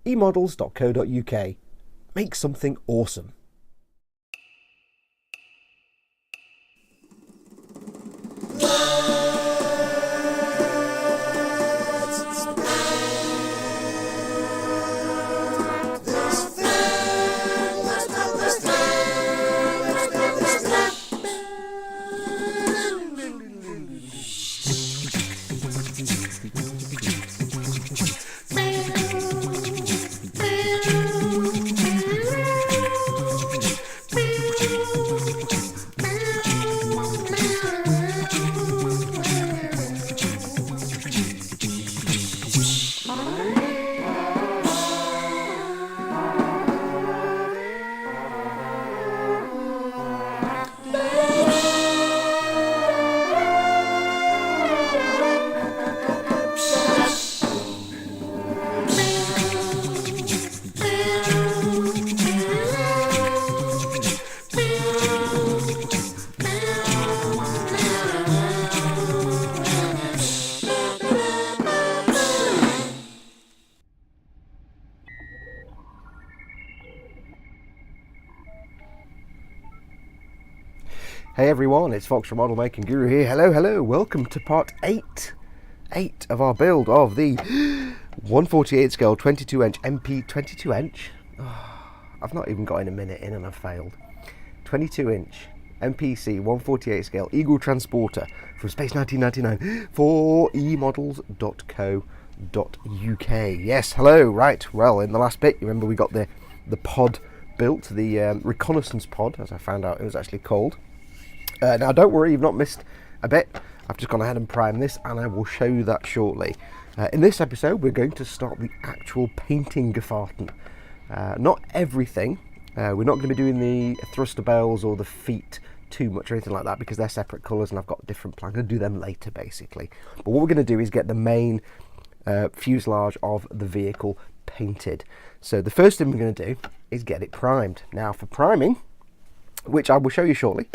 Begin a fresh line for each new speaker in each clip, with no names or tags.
emodels.co.uk. Make something awesome. Hey everyone, it's Fox from Model Making Guru here. Hello, welcome to part 8 of our build of the 148 scale 22 inch MP 22 inch. Oh, I've not even got in a minute in and I've failed. 22 inch MPC 148 scale Eagle transporter from Space 1999 for emodels.co.uk. Yes, hello, right, well in the last bit, you remember we got the pod built, the reconnaissance pod, as I found out it was actually called. Now don't worry, you've not missed a bit. I've just gone ahead and primed this and I will show you that shortly. In this episode we're going to start the actual painting gefarten. Not everything. We're not going to be doing the thruster bells or the feet too much or anything like that because they're separate colours and I've got different plans. I'm going to do them later basically. But what we're going to do is get the main fuselage of the vehicle painted. So the first thing we're going to do is get it primed. Now for priming, which I will show you shortly,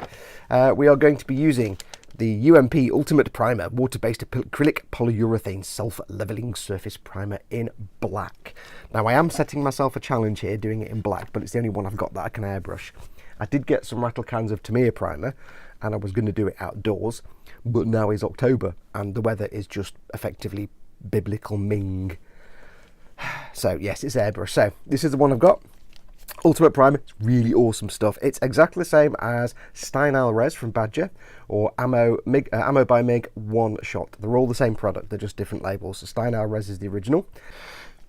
we are going to be using the UMP Ultimate Primer water-based acrylic polyurethane self-leveling surface primer in black. Now I am setting myself a challenge here doing it in black, but it's the only one I've got that I can airbrush. I did get some rattle-cans of Tamiya primer and I was going to do it outdoors, but now is October and the weather is just effectively biblical Ming. So yes, it's airbrush. So this is the one I've got. Ultimate Primer, it's really awesome stuff. It's exactly the same as Steinal Res from Badger or Ammo by MiG One Shot. They're all the same product, they're just different labels. So Steinal Res is the original.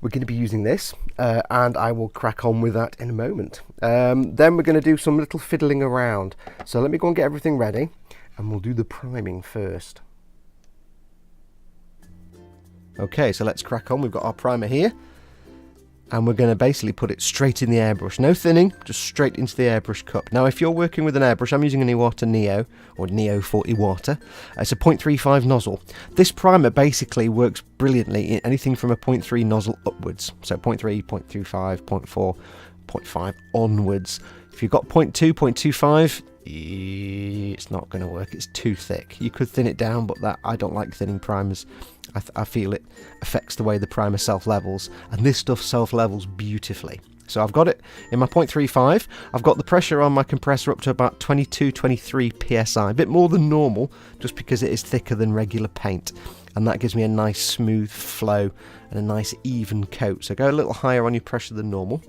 We're going to be using this and I will crack on with that in a moment. Then we're going to do some little fiddling around. So let me go and get everything ready and we'll do the priming first. Okay, so let's crack on. We've got our primer here. And we're going to basically put it straight in the airbrush. No thinning, just straight into the airbrush cup. Now if you're working with an airbrush, I'm using an Iwata Neo, or Neo for Iwata. It's a 0.35 nozzle. This primer basically works brilliantly in anything from a 0.3 nozzle upwards. So 0.3, 0.25, 0.4, 0.5 onwards. If you've got 0.2, 0.25, it's not going to work. It's too thick. You could thin it down, but I don't like thinning primers. I feel it affects the way the primer self-levels, and this stuff self-levels beautifully. So I've got it in my 0.35. I've got the pressure on my compressor up to about 22-23 psi, a bit more than normal, just because it is thicker than regular paint, and that gives me a nice smooth flow and a nice even coat. So go a little higher on your pressure than normal.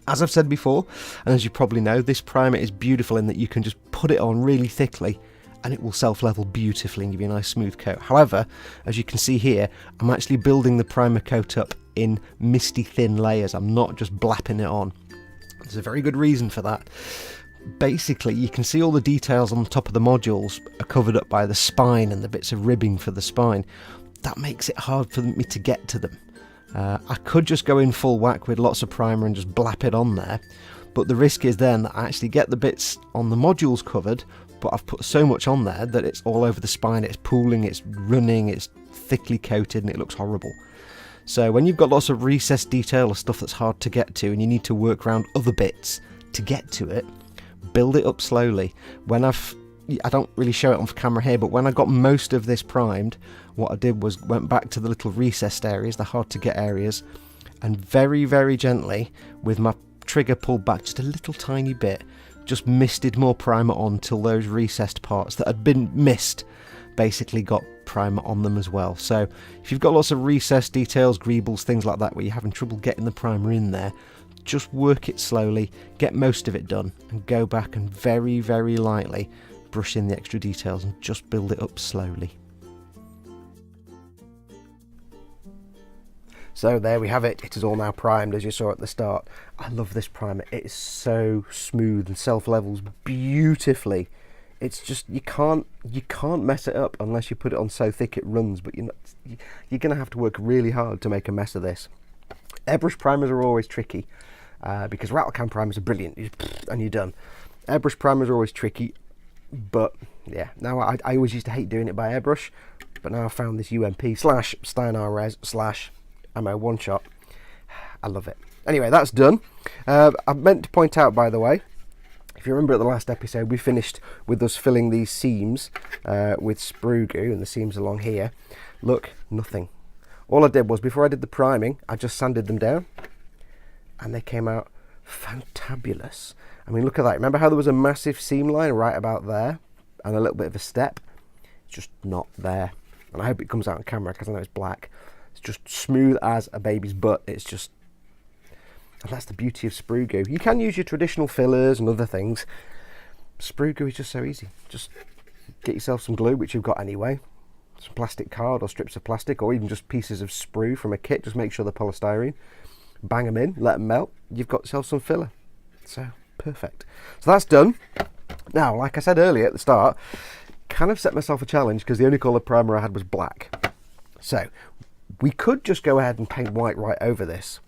As I've said before, and as you probably know, this primer is beautiful in that you can just put it on really thickly and it will self-level beautifully and give you a nice smooth coat. However, as you can see here, I'm actually building the primer coat up in misty thin layers. I'm not just blapping it on. There's a very good reason for that. Basically, you can see all the details on the top of the modules are covered up by the spine and the bits of ribbing for the spine. That makes it hard for me to get to them. I could just go in full whack with lots of primer and just blap it on there, but the risk is then that I actually get the bits on the modules covered, but I've put so much on there that it's all over the spine, it's pooling, it's running, it's thickly coated and it looks horrible. So when you've got lots of recessed detail or stuff that's hard to get to and you need to work around other bits to get to it, build it up slowly. I don't really show it on camera here, but when I got most of this primed, what I did was went back to the little recessed areas, the hard to get areas, and very, very gently, with my trigger pulled back just a little tiny bit, just misted more primer on till those recessed parts that had been missed basically got primer on them as well. So if you've got lots of recessed details, greebles, things like that, where you're having trouble getting the primer in there, just work it slowly, get most of it done, and go back and very, very lightly brush in the extra details and just build it up slowly. So there we have it. It is all now primed, as you saw at the start. I love this primer. It is so smooth and self-levels beautifully. It's just, you can't mess it up unless you put it on so thick it runs, but you're going to have to work really hard to make a mess of this. Airbrush primers are always tricky because rattle-can primers are brilliant and you're done. Airbrush primers are always tricky, but yeah, now I always used to hate doing it by airbrush, but now I've found this UMP / Steinar Res / Ammo one shot. I love it. Anyway, that's done. I meant to point out, by the way, if you remember at the last episode, we finished with us filling these seams with sprue goo, and the seams along here. Look, nothing. All I did was, before I did the priming, I just sanded them down, and they came out fantabulous. I mean, look at that. Remember how there was a massive seam line right about there, and a little bit of a step? It's just not there. And I hope it comes out on camera, because I know it's black. It's just smooth as a baby's butt. It's just... And that's the beauty of sprue goo. You can use your traditional fillers and other things. Sprue goo is just so easy. Just get yourself some glue, which you've got anyway. Some plastic card or strips of plastic, or even just pieces of sprue from a kit. Just make sure they're polystyrene. Bang them in, let them melt. You've got yourself some filler. So, perfect. So that's done. Now, like I said earlier at the start, kind of set myself a challenge because the only colour primer I had was black. So, we could just go ahead and paint white right over this.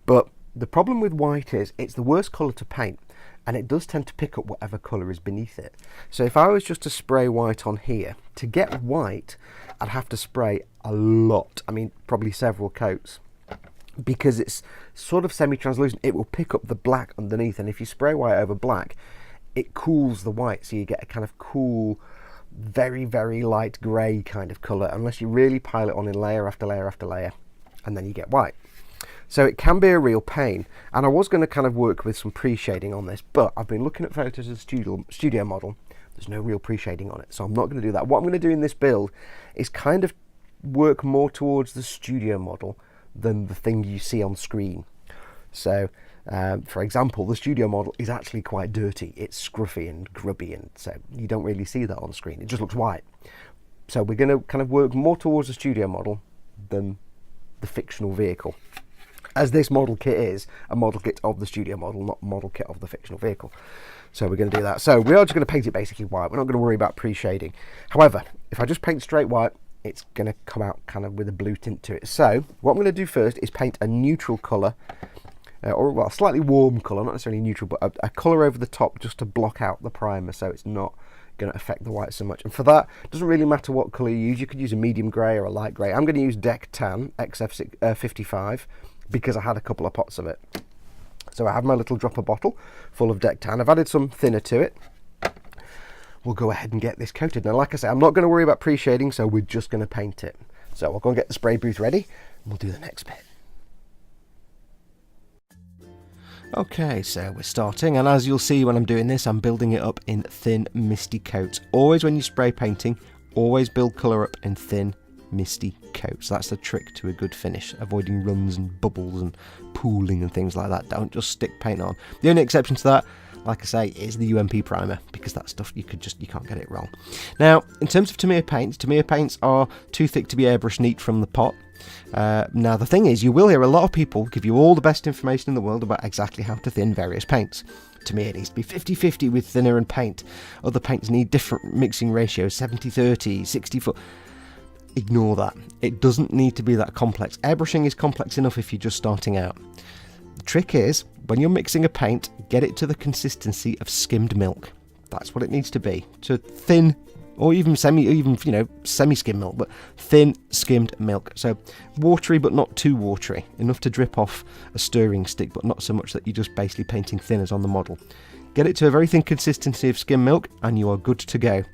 But the problem with white is it's the worst colour to paint, and it does tend to pick up whatever colour is beneath it. So if I was just to spray white on here, to get white, I'd have to spray a lot. I mean, probably several coats. Because it's sort of semi-translucent, it will pick up the black underneath, and if you spray white over black, it cools the white, so you get a kind of cool, very, very light grey kind of colour, unless you really pile it on in layer after layer after layer, and then you get white. So it can be a real pain, and I was going to kind of work with some pre-shading on this, but I've been looking at photos of the studio model. There's no real pre-shading on it, so I'm not going to do that. What I'm going to do in this build is kind of work more towards the studio model than the thing you see on screen. So, for example, the studio model is actually quite dirty. It's scruffy and grubby, and so you don't really see that on screen. It just looks white. So we're going to kind of work more towards the studio model than the fictional vehicle, as this model kit is a model kit of the studio model, not a model kit of the fictional vehicle. So we're going to do that. So we are just going to paint it basically white. We're not going to worry about pre-shading. However, if I just paint straight white, it's going to come out kind of with a blue tint to it. So what I'm going to do first is paint a neutral colour, or well, a slightly warm colour, not necessarily neutral, but a colour over the top just to block out the primer so it's not going to affect the white so much. And for that, it doesn't really matter what colour you use. You could use a medium grey or a light grey. I'm going to use Deck Tan XF55 because I had a couple of pots of it. So I have my little dropper bottle full of Deck Tan. I've added some thinner to it. We'll go ahead and get this coated. Now, like I say, I'm not going to worry about pre-shading, so we're just going to paint it. So I'll go and get the spray booth ready, and we'll do the next bit. Okay, so we're starting, and as you'll see when I'm doing this, I'm building it up in thin, misty coats. Always when you're spray painting, always build colour up in thin, misty coats. That's the trick to a good finish, avoiding runs and bubbles and pooling and things like that. Don't just stick paint on. The only exception to that, like I say, is the UMP primer, because that stuff you can't get it wrong. Now, in terms of Tamiya paints are too thick to be airbrush neat from the pot. Now the thing is, you will hear a lot of people give you all the best information in the world about exactly how to thin various paints. Tamiya needs to be 50-50 with thinner and paint. Other paints need different mixing ratios, 70-30, 60-40. Ignore that. It doesn't need to be that complex. Airbrushing is complex enough if you're just starting out. The trick is, when you're mixing a paint, get it to the consistency of skimmed milk. That's what it needs to be. To thin, or even semi-skim milk, but thin skimmed milk. So watery, but not too watery. Enough to drip off a stirring stick, but not so much that you're just basically painting thinners on the model. Get it to a very thin consistency of skimmed milk, and you are good to go.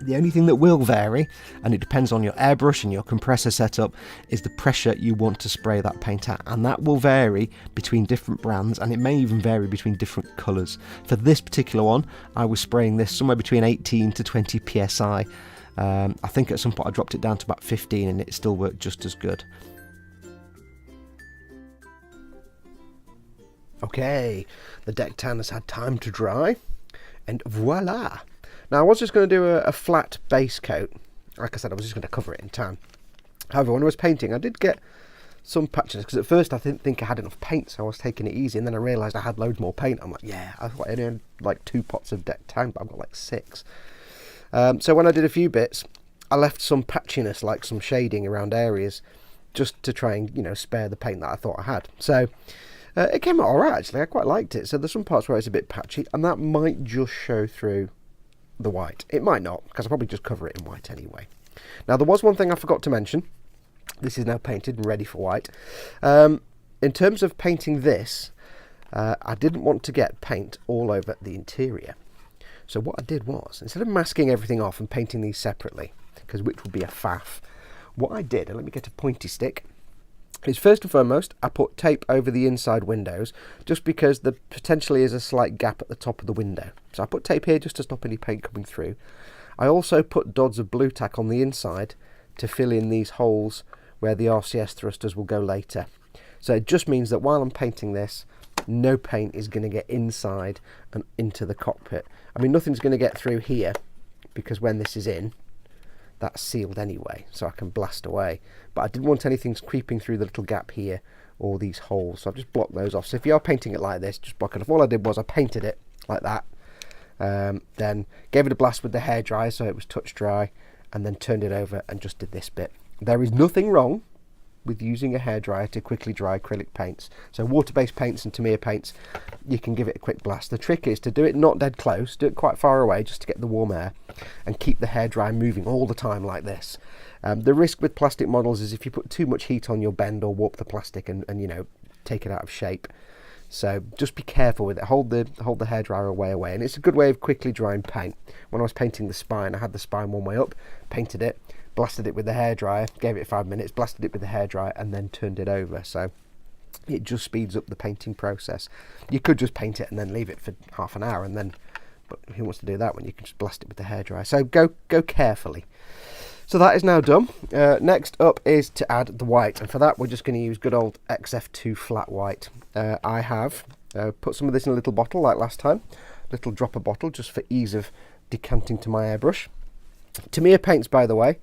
The only thing that will vary, and it depends on your airbrush and your compressor setup, is the pressure you want to spray that paint at, and that will vary between different brands, and it may even vary between different colours. For this particular one, I was spraying this somewhere between 18 to 20 psi. I think at some point I dropped it down to about 15 and it still worked just as good. Okay, the deck tan has had time to dry, and voila! Now I was just going to do a flat base coat. Like I said, I was just going to cover it in tan. However, when I was painting, I did get some patches, because at first I didn't think I had enough paint, so I was taking it easy, and then I realised I had loads more paint. I'm like, yeah, I thought I only had like 2 pots of deck tan, but I've got like 6. So when I did a few bits, I left some patchiness, like some shading around areas, just to try and, you know, spare the paint that I thought I had. So it came out alright actually, I quite liked it. So there's some parts where it's a bit patchy, and that might just show through the white. It might not, because I'll probably just cover it in white anyway. Now there was one thing I forgot to mention. This is now painted and ready for white. In terms of painting this, I didn't want to get paint all over the interior. So what I did was, instead of masking everything off and painting these separately, because which would be a faff, what I did, and let me get a pointy stick, is first and foremost I put tape over the inside windows, just because there potentially is a slight gap at the top of the window. So I put tape here just to stop any paint coming through. I also put dots of blue tack on the inside to fill in these holes where the RCS thrusters will go later. So it just means that while I'm painting this, no paint is going to get inside and into the cockpit. I mean, nothing's going to get through here, because when this is in, that's sealed anyway, so I can blast away. But I didn't want anything creeping through the little gap here or these holes, so I've just blocked those off. So if you are painting it like this, just block it off. All I did was I painted it like that, then gave it a blast with the hairdryer so it was touch dry, and then turned it over and just did this bit. There is nothing wrong with using a hairdryer to quickly dry acrylic paints. So water-based paints and Tamiya paints, you can give it a quick blast. The trick is to do it not dead close, do it quite far away just to get the warm air, and keep the hairdryer moving all the time like this. The risk with plastic models is if you put too much heat on, you'll bend or warp the plastic and you know, take it out of shape. So just be careful with it. Hold the hairdryer away, and it's a good way of quickly drying paint. When I was painting the spine, I had the spine one way up, painted it, blasted it with the hairdryer, gave it 5 minutes, blasted it with the hairdryer, and then turned it over. So it just speeds up the painting process. You could just paint it and then leave it for half an hour, and then, but who wants to do that when you can just blast it with the hairdryer? So go carefully. So that is now done. Next up is to add the white, and for that we're just going to use good old XF2 flat white. I have put some of this in a little bottle like last time, little dropper bottle, just for ease of decanting to my airbrush. Tamiya paints, by the way,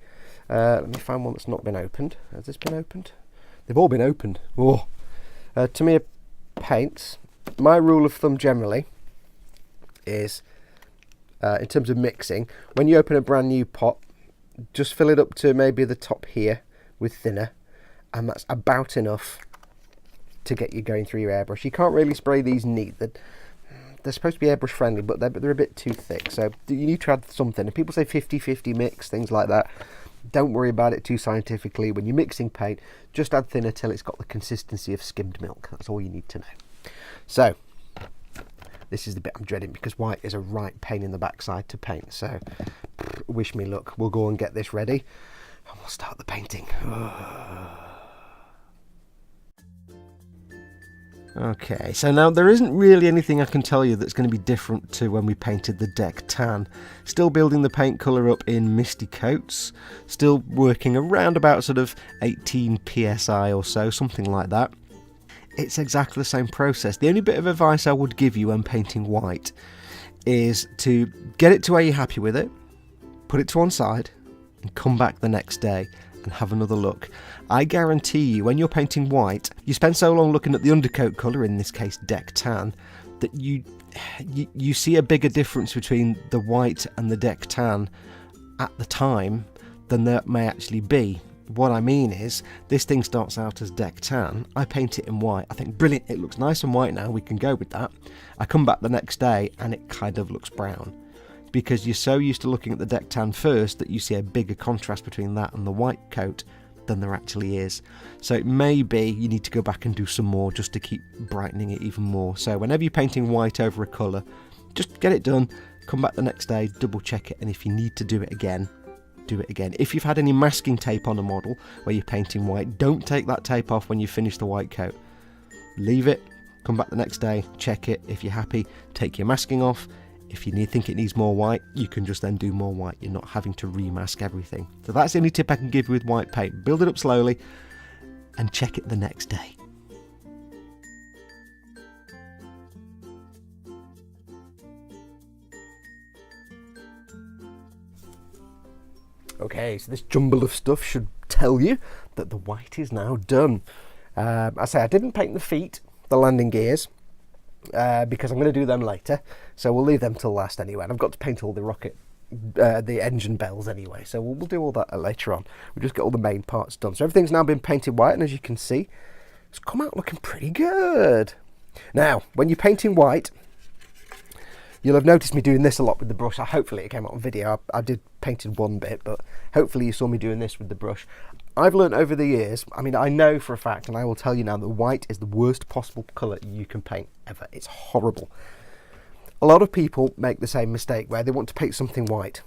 let me find one that's not been opened. Has this been opened? They've all been opened. Oh. Tamiya paints, my rule of thumb generally is, in terms of mixing, when you open a brand new pot, just fill it up to maybe the top here with thinner, and that's about enough to get you going through your airbrush. You can't really spray these neat. They're supposed to be airbrush friendly, but they're a bit too thick, so you need to add something. And people say 50-50 mix, things like that. Don't worry about it too scientifically. When you're mixing paint, just add thinner till it's got the consistency of skimmed milk. That's all you need to know. So this is the bit I'm dreading, because white is a right pain in the backside to paint. So wish me luck. We'll go and get this ready, and we'll start the painting. Okay, so now there isn't really anything I can tell you that's going to be different to when we painted the deck tan. Still building the paint colour up in misty coats, still working around about sort of 18 psi or so, something like that. It's exactly the same process. The only bit of advice I would give you when painting white is to get it to where you're happy with it, put it to one side, and come back the next day and have another look. I guarantee you, when you're painting white, you spend so long looking at the undercoat colour, in this case deck tan, that you see a bigger difference between the white and the deck tan at the time than there may actually be. What I mean is, this thing starts out as deck tan, I paint it in white, I think brilliant, it looks nice and white now, we can go with that. I come back the next day and it kind of looks brown, because you're so used to looking at the deck tan first that you see a bigger contrast between that and the white coat than there actually is. So it may be you need to go back and do some more just to keep brightening it even more. So whenever you're painting white over a colour, just get it done, come back the next day, double check it, and if you need to do it again, do it again. If you've had any masking tape on a model where you're painting white, don't take that tape off when you finish the white coat. Leave it, come back the next day, check it. If you're happy, take your masking off. If you think it needs more white, you can just then do more white. You're not having to remask everything. So that's the only tip I can give you with white paint. Build it up slowly and check it the next day. Okay, so this jumble of stuff should tell you that the white is now done. I say I didn't paint the feet, the landing gears, because I'm going to do them later, so we'll leave them till last anyway. And I've got to paint all the rocket, the engine bells anyway, so we'll do all that later on. We'll just get all the main parts done. So everything's now been painted white, and as you can see, it's come out looking pretty good. Now, when you're painting white, you'll have noticed me doing this a lot with the brush. Hopefully it came out on video. I did painted one bit, but hopefully you saw me doing this with the brush. I've learned over the years, I mean, I know for a fact, and I will tell you now, that white is the worst possible colour you can paint ever. It's horrible. A lot of people make the same mistake where they want to paint something white.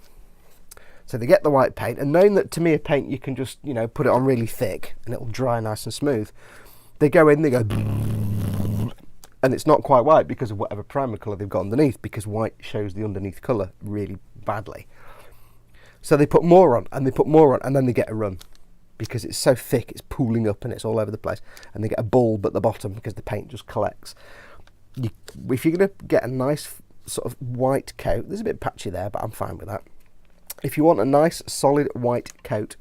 So they get the white paint, and knowing that Tamiya paint, you can just, you know, put it on really thick and it'll dry nice and smooth. They go in, they go, and it's not quite white because of whatever primer colour they've got underneath, because white shows the underneath colour really badly. So they put more on, and they put more on, and then they get a run because it's so thick, it's pooling up and it's all over the place, and they get a bulb at the bottom because the paint just collects. If you're going to get a nice sort of white coat, there's a bit patchy there, but I'm fine with that. If you want a nice solid white coat,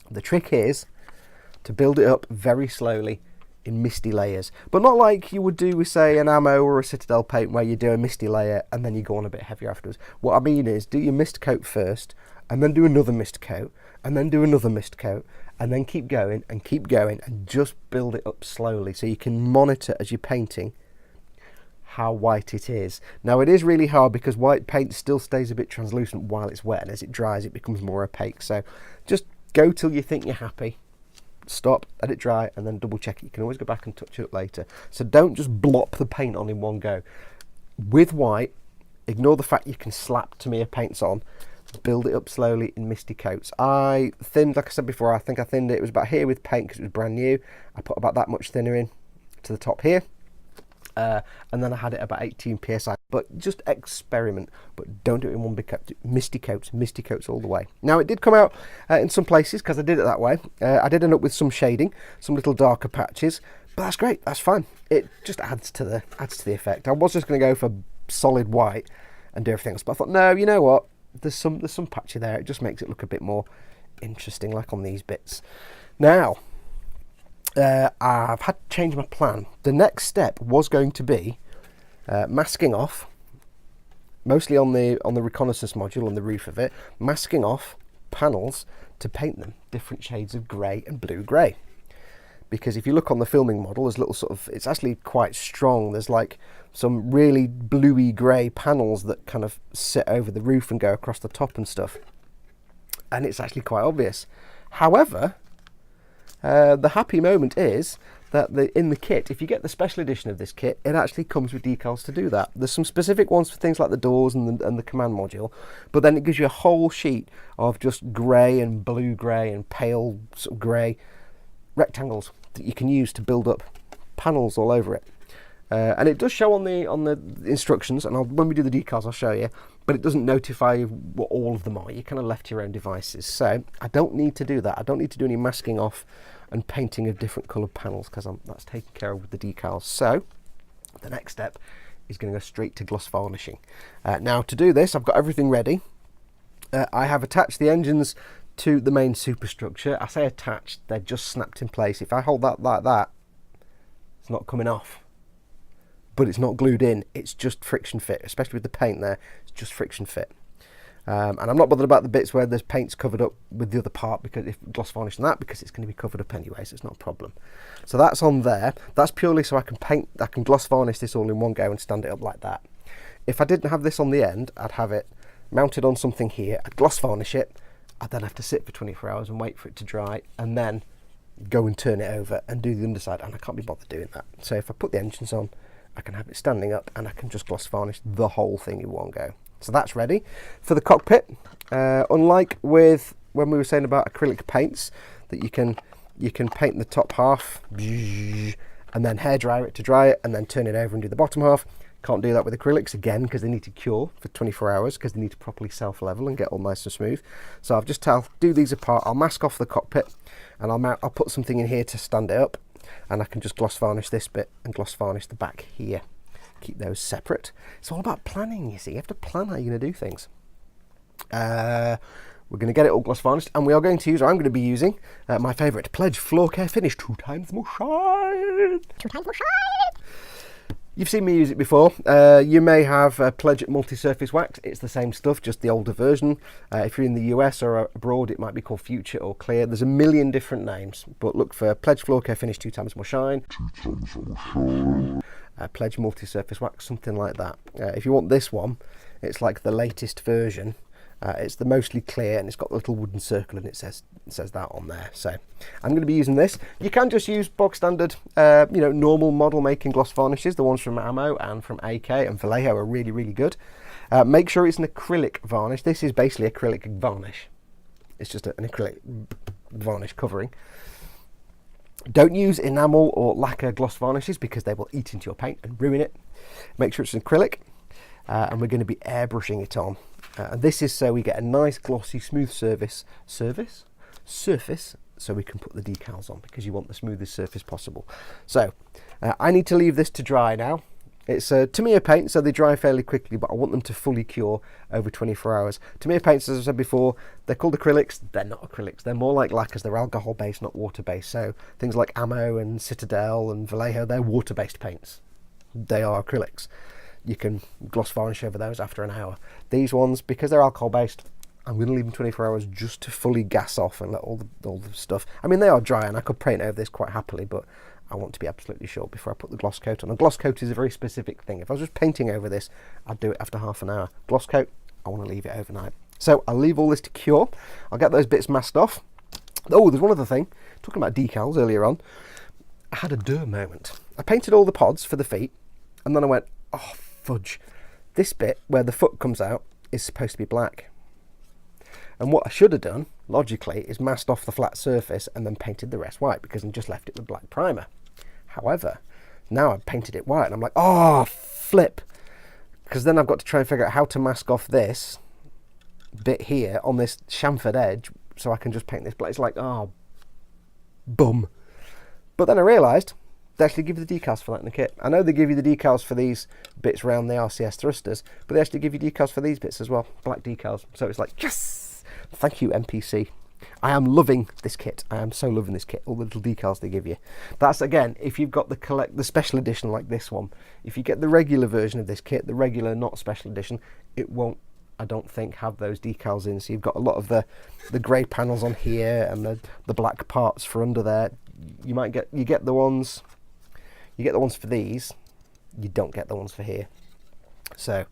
the trick is to build it up very slowly in misty layers, but not like you would do with, say, an ammo or a Citadel paint where you do a misty layer and then you go on a bit heavier afterwards. What I mean is, do your mist coat first, and then do another mist coat, and then do another mist coat, and then keep going and just build it up slowly so you can monitor as you're painting how white it is. Now, it is really hard because white paint still stays a bit translucent while it's wet, and as it dries it becomes more opaque. So just go till you think you're happy, stop, let it dry, and then double check it. You can always go back and touch it up later. So don't just blop the paint on in one go. With white, ignore the fact you can slap Tamiya paints on, build it up slowly in misty coats. I thinned, like I said before, I think I thinned it, it was about here with paint because it was brand new. I put about that much thinner in to the top here, and then I had it about 18 psi. But just experiment, but don't do it in one big coat. Misty coats all the way. Now, it did come out in some places because I did it that way. I did end up with some shading, some little darker patches, but that's great, that's fine. It just adds to the effect. I was just going to go for solid white and do everything else, but I thought, no, you know what, there's some patchy there. It just makes it look a bit more interesting, like on these bits. Now, I've had to change my plan. The next step was going to be masking off, mostly on the reconnaissance module on the roof of it, masking off panels to paint them different shades of grey and blue-grey. Because if you look on the filming model, there's little sort of, it's actually quite strong. There's like some really bluey grey panels that kind of sit over the roof and go across the top and stuff. And it's actually quite obvious. However, the happy moment is that in the kit, if you get the special edition of this kit, it actually comes with decals to do that. There's some specific ones for things like the doors and the command module, but then it gives you a whole sheet of just grey and blue-grey and pale sort of grey rectangles that you can use to build up panels all over it. And it does show on the instructions, and when we do the decals I'll show you, but it doesn't notify you what all of them are. You kind of left your own devices. So I don't need to do that. I don't need to do any masking off and painting of different coloured panels because that's taken care of with the decals. So the next step is going to go straight to gloss varnishing. Now, to do this, I've got everything ready. I have attached the engines to the main superstructure. I say attached, they're just snapped in place. If I hold that like that, it's not coming off. But it's not glued in, it's just friction fit, especially with the paint there, it's just friction fit. And I'm not bothered about the bits where there's paint's covered up with the other part, because if gloss varnish on that, because it's going to be covered up anyway, so it's not a problem. So that's on there. That's purely so I can gloss varnish this all in one go and stand it up like that. If I didn't have this on the end, I'd have it mounted on something here, I'd gloss varnish it, I'd then have to sit for 24 hours and wait for it to dry, and then go and turn it over and do the underside, and I can't be bothered doing that. So if I put the engines on, I can have it standing up and I can just gloss varnish the whole thing in one go. So that's ready. For the cockpit, unlike with when we were saying about acrylic paints, that you can paint the top half and then hairdryer it to dry it and then turn it over and do the bottom half. Can't do that with acrylics, again, because they need to cure for 24 hours, because they need to properly self-level and get all nice and smooth. So I've just do these apart. I'll mask off the cockpit, and I'll put something in here to stand it up, and I can just gloss varnish this bit and gloss varnish the back here. Keep those separate. It's all about planning, you see. You have to plan how you're going to do things. We're going to get it all gloss varnished, and we are going to use, or I'm going to be using, my favourite Pledge Floor Care Finish, 2 times more shine. 2 times more shine. You've seen me use it before. You may have Pledge Multi-Surface Wax. It's the same stuff, just the older version. If you're in the US or abroad, it might be called Future or Clear. There's a million different names, but look for Pledge Floor Care Finish 2 times more shine. 2 times more shine. Pledge Multi-Surface Wax, something like that. If you want this one, it's like the latest version. It's the mostly clear, and it's got the little wooden circle, and it says that on there. So I'm going to be using this. You can just use bog standard, normal model making gloss varnishes. The ones from Ammo and from AK and Vallejo are really, really good. Make sure it's an acrylic varnish. This is basically acrylic varnish. It's just an acrylic varnish covering. Don't use enamel or lacquer gloss varnishes because they will eat into your paint and ruin it. Make sure it's an acrylic, and we're going to be airbrushing it on. And this is so we get a nice glossy smooth surface so we can put the decals on, because you want the smoothest surface possible. So I need to leave this to dry now. It's Tamiya paint, so they dry fairly quickly, but I want them to fully cure over 24 hours. Tamiya paints, as I said before, they're called acrylics. They're not acrylics. They're more like lacquers. They're alcohol based, not water based. So things like Ammo and Citadel and Vallejo, they're water based paints. They are acrylics. You can gloss varnish over those after an hour. These ones, because they're alcohol based, I'm going to leave them 24 hours just to fully gas off and let all the stuff. I mean, they are dry, and I could paint over this quite happily, but I want to be absolutely sure before I put the gloss coat on. A gloss coat is a very specific thing. If I was just painting over this, I'd do it after half an hour. Gloss coat, I want to leave it overnight. So I'll leave all this to cure. I'll get those bits masked off. Oh, there's one other thing. Talking about decals earlier on, I had a duh moment. I painted all the pods for the feet, and then I went, oh, fudge. This bit where the foot comes out is supposed to be black. And what I should have done, logically, is masked off the flat surface and then painted the rest white, because I just left it with black primer. However, now I've painted it white and I'm like, oh, flip. Because then I've got to try and figure out how to mask off this bit here on this chamfered edge so I can just paint this black. It's like, oh, bum. But then I realised they actually give you the decals for that in the kit. I know they give you the decals for these bits around the RCS thrusters, but they actually give you decals for these bits as well, black decals. So it's like, yes! Thank you, MPC. I am loving this kit. I am so loving this kit, all the little decals they give you. That's, again, if you've got the special edition like this one. If you get the regular version of this kit, the regular, not special edition, it won't, I don't think, have those decals in. So you've got a lot of the grey panels on here and the black parts for under there. You get the ones for these, you don't get the ones for here. So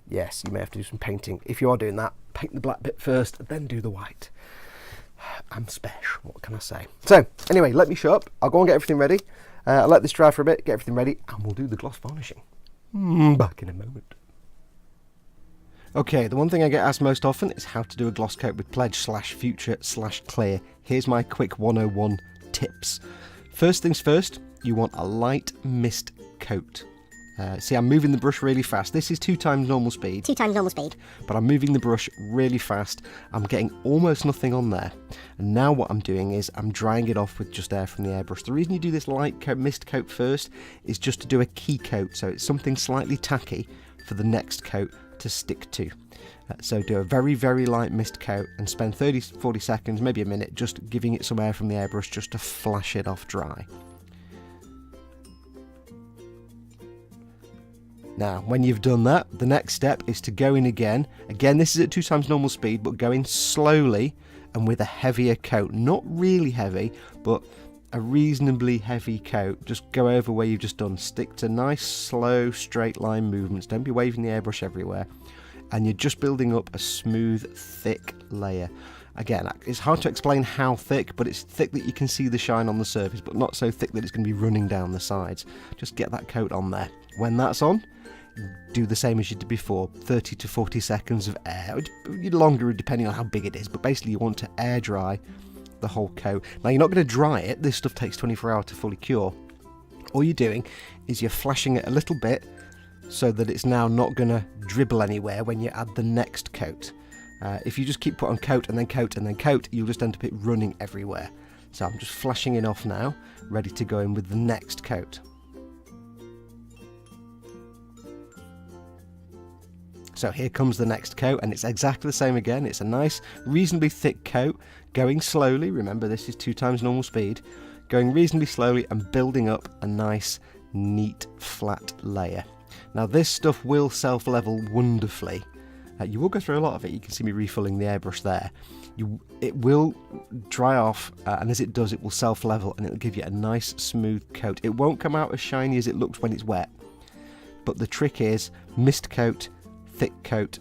yes, you may have to do some painting. If you are doing that, paint the black bit first, then do the white. I'm special, what can I say? So anyway, let me show up. I'll go and get everything ready. I'll let this dry for a bit, get everything ready, and we'll do the gloss varnishing. Back in a moment. Okay, the one thing I get asked most often is how to do a gloss coat with Pledge/Future/Clear. Here's my quick 101 tips. First things first, you want a light mist coat. See, I'm moving the brush really fast. This is 2 times normal speed. 2 times normal speed. But I'm moving the brush really fast. I'm getting almost nothing on there. And now what I'm doing is I'm drying it off with just air from the airbrush. The reason you do this light coat, mist coat first is just to do a key coat. So it's something slightly tacky for the next coat to stick to. So do a very, very light mist coat and spend 30-40 seconds, maybe a minute, just giving it some air from the airbrush just to flash it off dry. Now, when you've done that, the next step is to go in again. Again, this is at 2 times normal speed, but go in slowly and with a heavier coat. Not really heavy, but a reasonably heavy coat. Just go over where you've just done. Stick to nice, slow, straight line movements. Don't be waving the airbrush everywhere. And you're just building up a smooth, thick layer. Again, it's hard to explain how thick, but it's thick that you can see the shine on the surface, but not so thick that it's going to be running down the sides. Just get that coat on there. When that's on, do the same as you did before, 30 to 40 seconds of air, longer depending on how big it is, but basically you want to air dry the whole coat. Now you're not going to dry it, this stuff takes 24 hours to fully cure. All you're doing is you're flashing it a little bit so that it's now not going to dribble anywhere when you add the next coat. If you just keep putting coat and then coat and then coat, you'll just end up it running everywhere. So I'm just flashing it off now, ready to go in with the next coat. So here comes the next coat, and it's exactly the same again. It's a nice, reasonably thick coat, going slowly. Remember, this is 2 times normal speed. Going reasonably slowly and building up a nice, neat, flat layer. Now this stuff will self-level wonderfully. You will go through a lot of it. You can see me refilling the airbrush there. It will dry off, and as it does, it will self-level, and it'll give you a nice, smooth coat. It won't come out as shiny as it looks when it's wet, but the trick is mist coat, thick coat,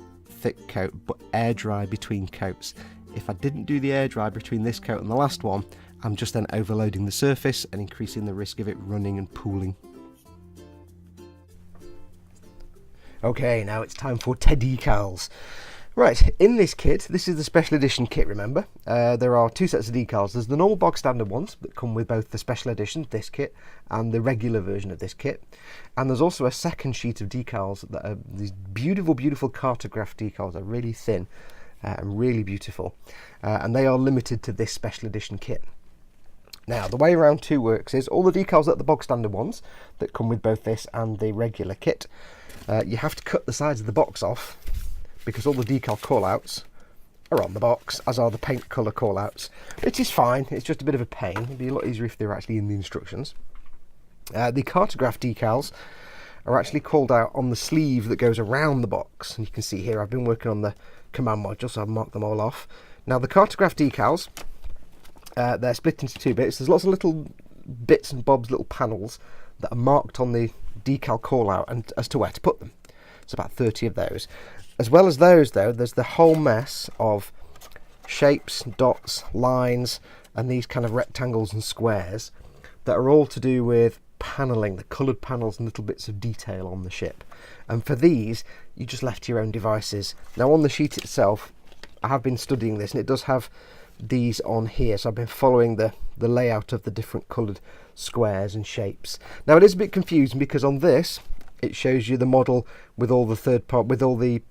but air dry between coats. If I didn't do the air dry between this coat and the last one, I'm just then overloading the surface and increasing the risk of it running and pooling. Okay, now it's time for decals. Right, in this kit, this is the special edition kit, remember. There are 2 sets of decals. There's the normal bog standard ones that come with both the special edition, this kit, and the regular version of this kit. And there's also a second sheet of decals that are these beautiful, beautiful cartograph decals. They're really thin and really beautiful. And they are limited to this special edition kit. Now, the way round 2 works is all the decals are the bog standard ones that come with both this and the regular kit. You have to cut the sides of the box off, because all the decal callouts are on the box, as are the paint colour callouts. It is fine, it's just a bit of a pain. It'd be a lot easier if they were actually in the instructions. The cartograph decals are actually called out on the sleeve that goes around the box. And you can see here I've been working on the command module, so I've marked them all off. Now the cartograph decals, they're split into 2 bits. There's lots of little bits and bobs, little panels that are marked on the decal callout and as to where to put them. It's about 30 of those. As well as those, though, there's the whole mess of shapes, dots, lines, and these kind of rectangles and squares that are all to do with panelling, the coloured panels and little bits of detail on the ship. And for these, you just left your own devices. Now on the sheet itself, I have been studying this, and it does have these on here, so I've been following the layout of the different coloured squares and shapes. Now it is a bit confusing because on this, it shows you the model with all the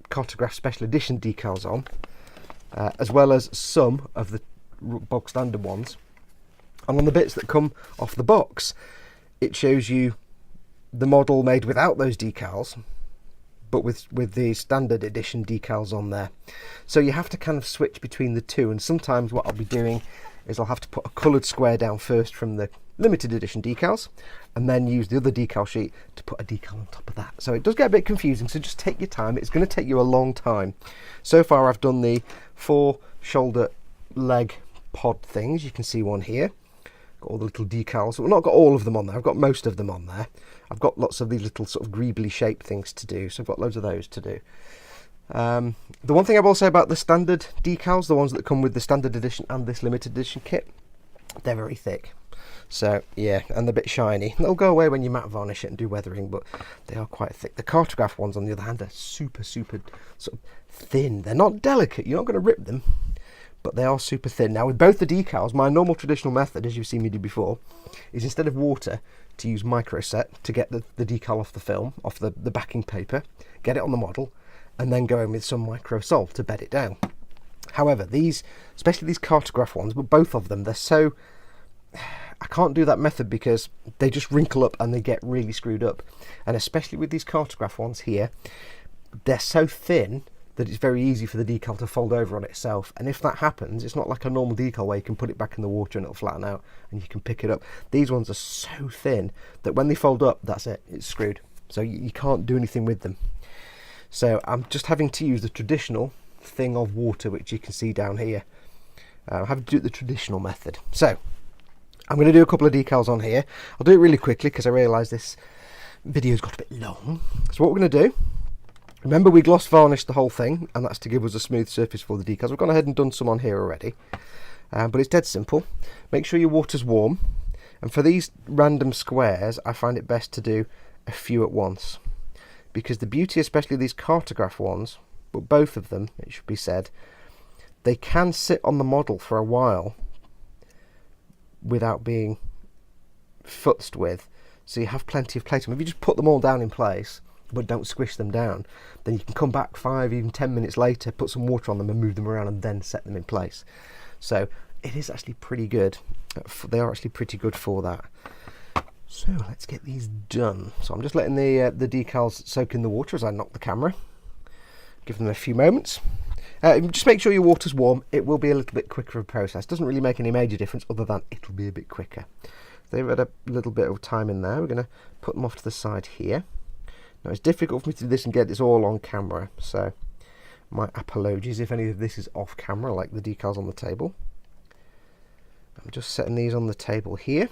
cartograph special edition decals on, as well as some of the bog standard ones. And on the bits that come off the box, it shows you the model made without those decals, but with the standard edition decals on there. So you have to kind of switch between the 2, and sometimes what I'll be doing is I'll have to put a coloured square down first from the limited edition decals, and then use the other decal sheet to put a decal on top of that. So it does get a bit confusing, so just take your time. It's going to take you a long time. So far I've done the 4 shoulder leg pod things. You can see one here. Got all the little decals. Well, not got all of them on there. I've got most of them on there. I've got lots of these little sort of greebly shaped things to do, so I've got loads of those to do. The one thing I will say about the standard decals, the ones that come with the standard edition and this limited edition kit, they're very thick. So yeah, and they're a bit shiny. They'll go away when you matte varnish it and do weathering, but they are quite thick. The cartograph ones, on the other hand, are super sort of thin. They're not delicate, you're not going to rip them, but they are super thin. Now with both the decals, my normal traditional method, as you've seen me do before, is instead of water, to use microset to get the decal off the film, off the backing paper, get it on the model, and then go in with some microsol to bed it down. However, these, especially these cartograph ones, but both of them, they're so... I can't do that method because they just wrinkle up and they get really screwed up. And especially with these cartograph ones here, they're so thin that it's very easy for the decal to fold over on itself. And if that happens, it's not like a normal decal where you can put it back in the water and it'll flatten out and you can pick it up. These ones are so thin that when they fold up, that's it, it's screwed. So you can't do anything with them. So I'm just having to use the traditional thing of water, which you can see down here. I'm having to do it the traditional method. So I'm going to do a couple of decals on here. I'll do it really quickly because I realise this video's got a bit long. So what we're going to do, remember we gloss varnished the whole thing, and that's to give us a smooth surface for the decals. We've gone ahead and done some on here already, but it's dead simple. Make sure your water's warm, and for these random squares I find it best to do a few at once, because the beauty, especially these cartograph ones, but both of them, it should be said, they can sit on the model for a while without being futzed with, so you have plenty of playtime. If you just put them all down in place but don't squish them down, then you can come back 5, even 10 minutes later, put some water on them and move them around and then set them in place. So it is actually pretty good. They are actually pretty good for that. So let's get these done. So I'm just letting the decals soak in the water as I knock the camera. Give them a few moments. Just make sure your water's warm. It will be a little bit quicker of a process. Doesn't really make any major difference other than it'll be a bit quicker. They've had a little bit of time in there. We're going to put them off to the side here. Now it's difficult for me to do this and get this all on camera, so my apologies if any of this is off camera, like the decals on the table. I'm just setting these on the table here.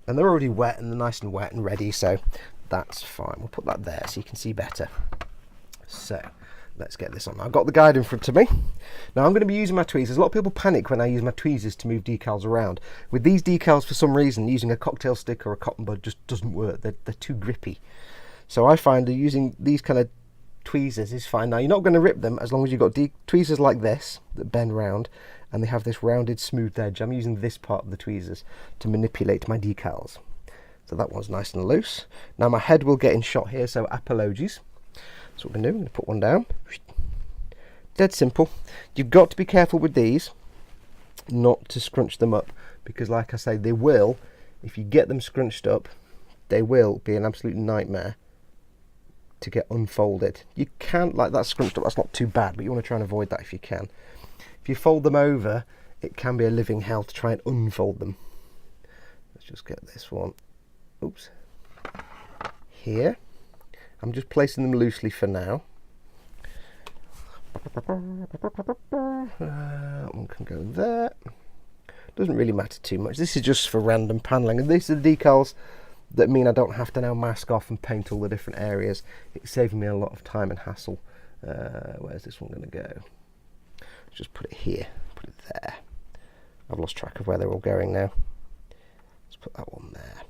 And they're already wet and they're nice and wet and ready, so that's fine. We'll put that there so you can see better. So let's get this on. I've got the guide in front of me. Now I'm going to be using my tweezers. A lot of people panic when I use my tweezers to move decals around. With these decals, for some reason, using a cocktail stick or a cotton bud just doesn't work. They're too grippy. So I find that using these kind of tweezers is fine. Now you're not going to rip them as long as you've got tweezers like this that bend round and they have this rounded smooth edge. I'm using this part of the tweezers to manipulate my decals. So that one's nice and loose. Now my head will get in shot here, so apologies. So what we're going to do, I'm going to put one down. Dead simple. You've got to be careful with these not to scrunch them up, because like I say, they will, if you get them scrunched up, they will be an absolute nightmare to get unfolded. You can't, like that scrunched up, that's not too bad, but you want to try and avoid that if you can. If you fold them over, it can be a living hell to try and unfold them. Let's just get this one, oops, here. I'm just placing them loosely for now. One can go there. Doesn't really matter too much. This is just for random paneling, and these are the decals that mean I don't have to now mask off and paint all the different areas. It's saving me a lot of time and hassle. Where's this one going to go? Let's just put it here. Put it there. I've lost track of where they're all going now. Let's put that one there.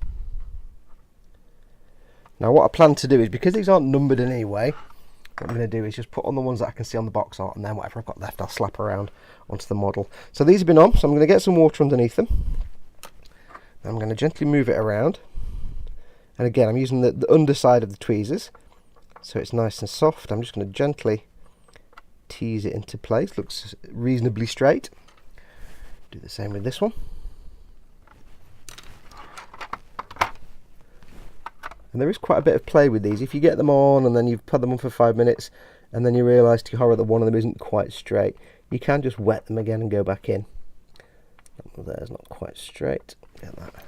Now what I plan to do is, because these aren't numbered in any way, what I'm going to do is just put on the ones that I can see on the box art, and then whatever I've got left I'll slap around onto the model. So these have been on, so I'm going to get some water underneath them. Then I'm going to gently move it around. And again, I'm using the underside of the tweezers, so it's nice and soft. I'm just going to gently tease it into place. Looks reasonably straight. Do the same with this one. And there is quite a bit of play with these. If you get them on and then you've put them on for 5 minutes and then you realise to your horror that one of them isn't quite straight, you can just wet them again and go back in. That one there's not quite straight. Get that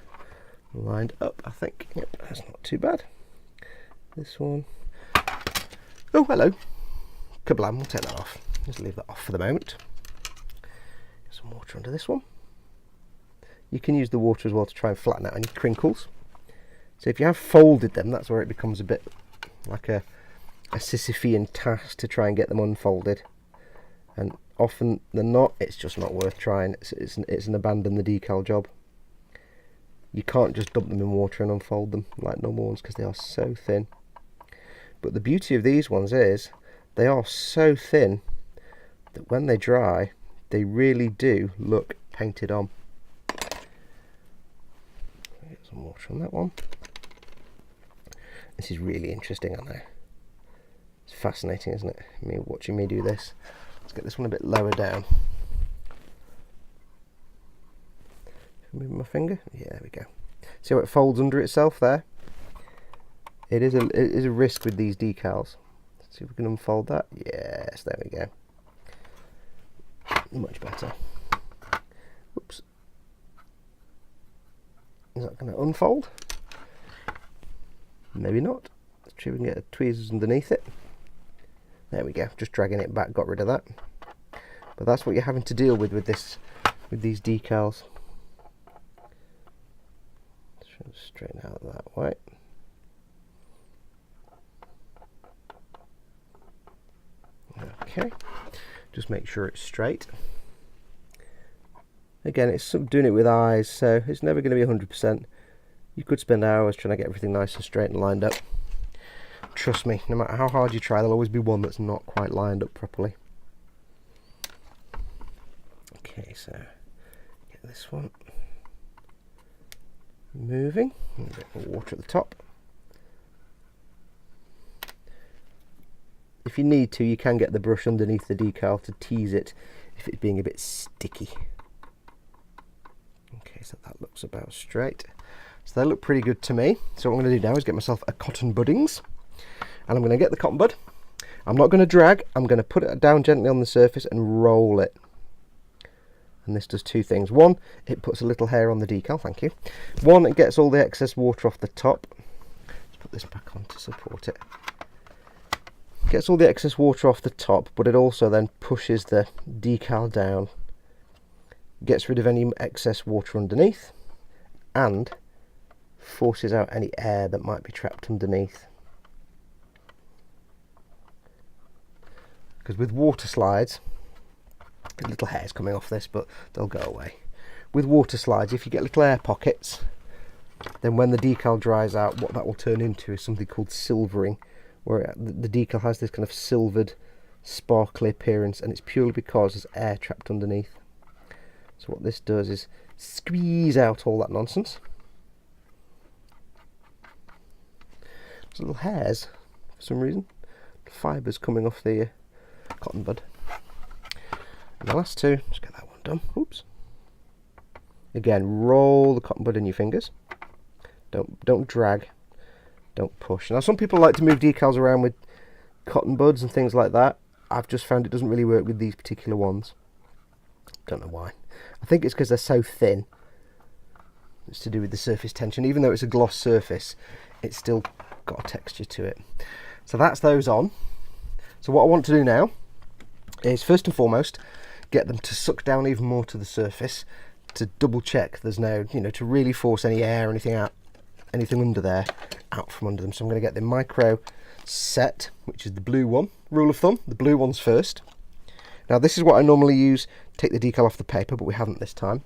lined up, I think. Yep, that's not too bad. This one. Oh, hello. Kablam, we'll take that off. Just leave that off for the moment. Get some water under this one. You can use the water as well to try and flatten out any crinkles. So if you have folded them, that's where it becomes a bit like a Sisyphean task to try and get them unfolded. And often than not, it's just not worth trying. It's an abandon the decal job. You can't just dump them in water and unfold them like normal ones because they are so thin. But the beauty of these ones is they are so thin that when they dry, they really do look painted on. Get some water on that one. This is really interesting, I know. It's fascinating, isn't it? Me watching me do this. Let's get this one a bit lower down. Move my finger. Yeah, there we go. See how it folds under itself there? It is a risk with these decals. Let's see if we can unfold that. Yes, there we go. Much better. Whoops. Is that going to unfold? Maybe not. Let's see if we can get the tweezers underneath it. There we go. Just dragging it back, got rid of that. But that's what you're having to deal with these decals. Straighten out that way. Okay. Just make sure it's straight. Again, it's doing it with eyes, so it's never going to be 100%. You could spend hours trying to get everything nice and straight and lined up. Trust me, no matter how hard you try, there'll always be one that's not quite lined up properly. Okay, so get this one moving. A bit of water at the top. If you need to, you can get the brush underneath the decal to tease it if it's being a bit sticky. Okay, so that looks about straight. So they look pretty good to me. So what I'm going to do now is get myself a cotton buddings, and I'm going to get the cotton bud. I'm not going to drag, I'm going to put it down gently on the surface and roll it. And this does two things. One, it puts a little hair on the decal, thank you. One, it gets all the excess water off the top. Let's put this back on to support it. Gets all the excess water off the top, but it also then pushes the decal down, gets rid of any excess water underneath, and forces out any air that might be trapped underneath. Because with water slides, little hairs coming off this, but they'll go away. With water slides, if you get little air pockets, then when the decal dries out, what that will turn into is something called silvering, where the decal has this kind of silvered, sparkly appearance, and it's purely because there's air trapped underneath. So what this does is squeeze out all that nonsense. There's little hairs, for some reason, fibres coming off the cotton bud. And the last two, just get that one done. Oops. Again, roll the cotton bud in your fingers. Don't drag. Don't push. Now some people like to move decals around with cotton buds and things like that. I've just found it doesn't really work with these particular ones. Don't know why. I think it's because they're so thin. It's to do with the surface tension. Even though it's a gloss surface, it's still got a texture to it. So that's those on. So what I want to do now is first and foremost get them to suck down even more to the surface, to double check there's no, to really force any air or anything out, anything under there, out from under them. So I'm going to get the micro set, which is the blue one. Rule of thumb, the blue one's first. Now this is what I normally use to take the decal off the paper, but we haven't this time.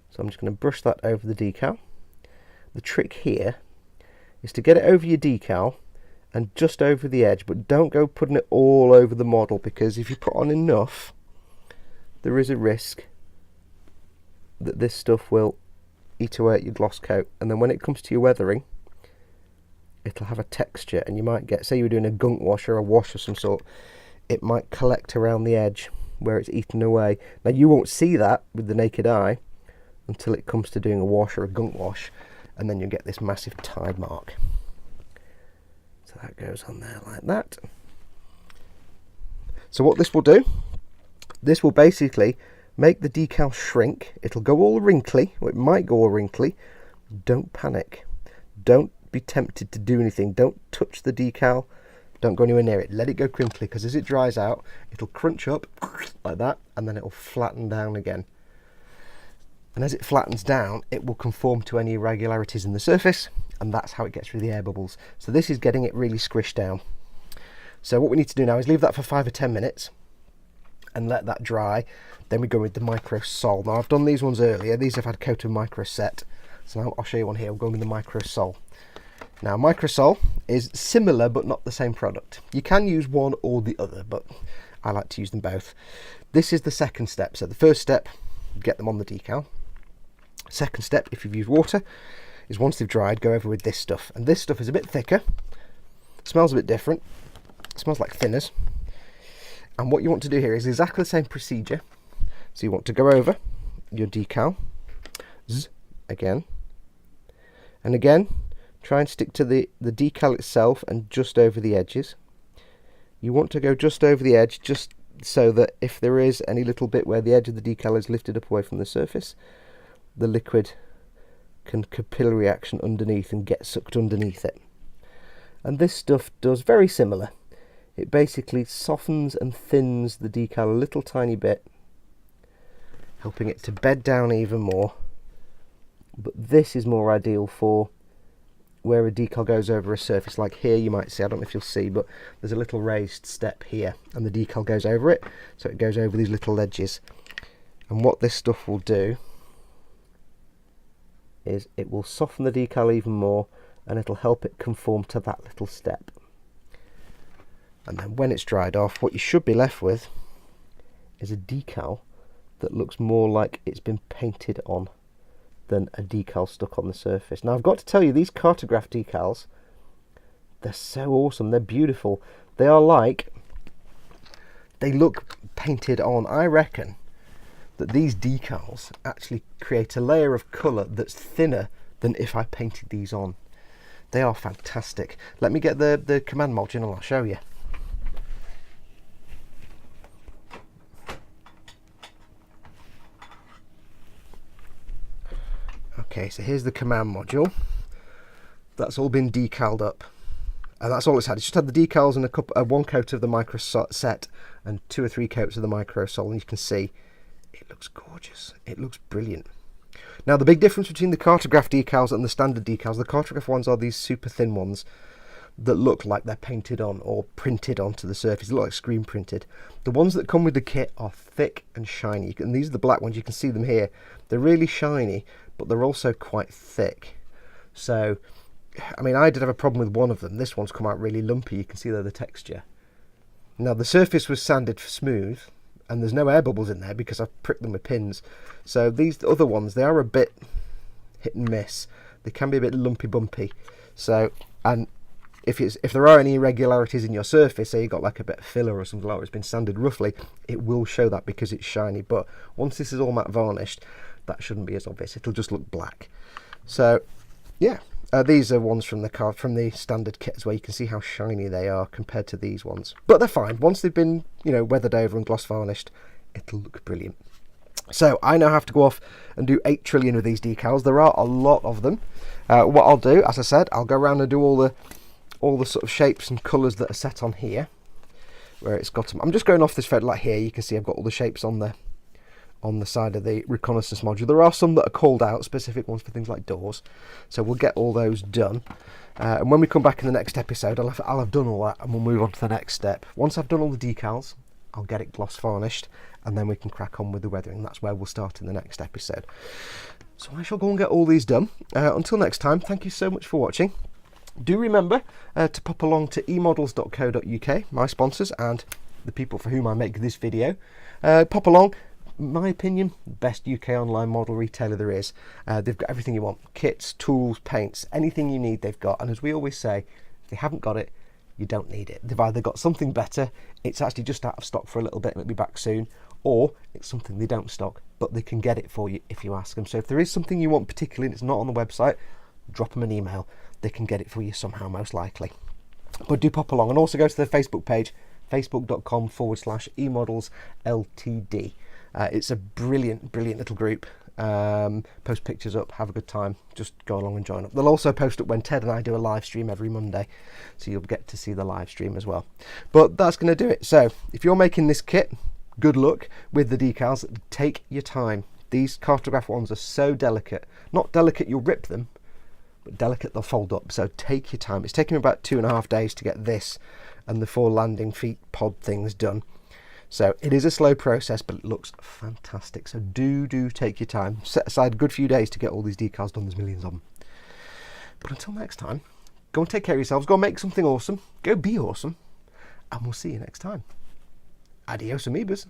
So I'm just going to brush that over the decal. The trick here is to get it over your decal and just over the edge, but don't go putting it all over the model, because if you put on enough, there is a risk that this stuff will eat away at your gloss coat, and then when it comes to your weathering, it'll have a texture, and you might get, say you were doing a gunk wash or a wash of some sort, it might collect around the edge where it's eaten away. Now you won't see that with the naked eye until it comes to doing a wash or a gunk wash, and then you'll get this massive tide mark. So that goes on there like that. So what this will do, this will basically make the decal shrink. It'll go all wrinkly, or it might go all wrinkly. Don't panic. Don't be tempted to do anything. Don't touch the decal. Don't go anywhere near it. Let it go crinkly, because as it dries out, it'll crunch up like that, and then it'll flatten down again. And as it flattens down, it will conform to any irregularities in the surface, and that's how it gets rid of the air bubbles. So this is getting it really squished down. So what we need to do now is leave that for 5 or 10 minutes and let that dry. Then we go with the micro sol. Now I've done these ones earlier. These have had coat of micro set. So now I'll show you one here. We're going with the micro sol. Now micro sol is similar but not the same product. You can use one or the other, but I like to use them both. This is the second step. So the first step, get them on the decal. Second step, if you've used water, is once they've dried, go over with this stuff. And this stuff is a bit thicker, smells a bit different, it smells like thinners. And what you want to do here is exactly the same procedure. So you want to go over your decal, again, and again, try and stick to the decal itself and just over the edges. You want to go just over the edge, just so that if there is any little bit where the edge of the decal is lifted up away from the surface, the liquid can capillary action underneath and get sucked underneath it. And this stuff does very similar. It basically softens and thins the decal a little tiny bit, helping it to bed down even more. But this is more ideal for where a decal goes over a surface. Like here you might see, I don't know if you'll see, but there's a little raised step here and the decal goes over it, so it goes over these little ledges. And what this stuff will do is it will soften the decal even more, and it'll help it conform to that little step. And then when it's dried off, what you should be left with is a decal that looks more like it's been painted on than a decal stuck on the surface. Now I've got to tell you, these cartograph decals, they're so awesome, they're beautiful. They are like, they look painted on. I reckon that these decals actually create a layer of colour that's thinner than if I painted these on. They are fantastic. Let me get the command module and I'll show you. Okay, so here's the command module. That's all been decaled up. And that's all it's had. It's just had the decals and one coat of the micro set and 2 or 3 coats of the micro sol, and you can see it looks gorgeous. It looks brilliant. Now the big difference between the cartograph decals and the standard decals, the cartograph ones are these super thin ones that look like they're painted on or printed onto the surface. They look like screen printed. The ones that come with the kit are thick and shiny, and these are the black ones. You can see them here. They're really shiny, but they're also quite thick. So, I mean, I did have a problem with one of them. This one's come out really lumpy. You can see there the texture. Now the surface was sanded smooth, and there's no air bubbles in there because I've pricked them with pins. So these other ones, they are a bit hit and miss. They can be a bit lumpy bumpy. So, and if there are any irregularities in your surface, say you got like a bit of filler or something like that, it's been sanded roughly, it will show that because it's shiny. But once this is all matte varnished, that shouldn't be as obvious. It'll just look black. So yeah, these are ones from the standard kit as well. You can see how shiny they are compared to these ones, but they're fine. Once they've been, you know, weathered over and gloss varnished, it'll look brilliant. So I now have to go off and do 8 trillion of these decals. There are a lot of them. What I'll do, as I said, I'll go around and do all the sort of shapes and colours that are set on here, where it's got them. I'm just going off this photo, like here. You can see I've got all the shapes on the side of the reconnaissance module. There are some that are called out, specific ones for things like doors, so we'll get all those done. And when we come back in the next episode, I'll have done all that, and we'll move on to the next step. Once I've done all the decals, I'll get it gloss varnished, and then we can crack on with the weathering. That's where we'll start in the next episode. So I shall go and get all these done. Until next time, thank you so much for watching. Do remember to pop along to emodels.co.uk, my sponsors and the people for whom I make this video. Pop along. In my opinion, best UK online model retailer there is. They've got everything you want: kits, tools, paints, anything you need they've got. And as we always say, if they haven't got it, you don't need it. They've either got something better, it's actually just out of stock for a little bit and it'll be back soon, or it's something they don't stock, but they can get it for you if you ask them. So if there is something you want particularly and it's not on the website, drop them an email. They can get it for you somehow, most likely. But do pop along, and also go to the Facebook page, facebook.com/emodels ltd. It's a brilliant little group. Post pictures up, have a good time, just go along and join up. They'll also post up when Ted and I do a live stream every Monday, so you'll get to see the live stream as well. But that's going to do it. So if you're making this kit, good luck with the decals. Take your time. These cartograph ones are so delicate. Not delicate you'll rip them, but delicate they'll fold up. So take your time. It's taken me about 2.5 days to get this and the 4 landing feet pod things done. So it is a slow process, but it looks fantastic. So do take your time. Set aside a good few days to get all these decals done. There's millions of them. But until next time, go and take care of yourselves. Go and make something awesome. Go be awesome. And we'll see you next time. Adios, amoebas.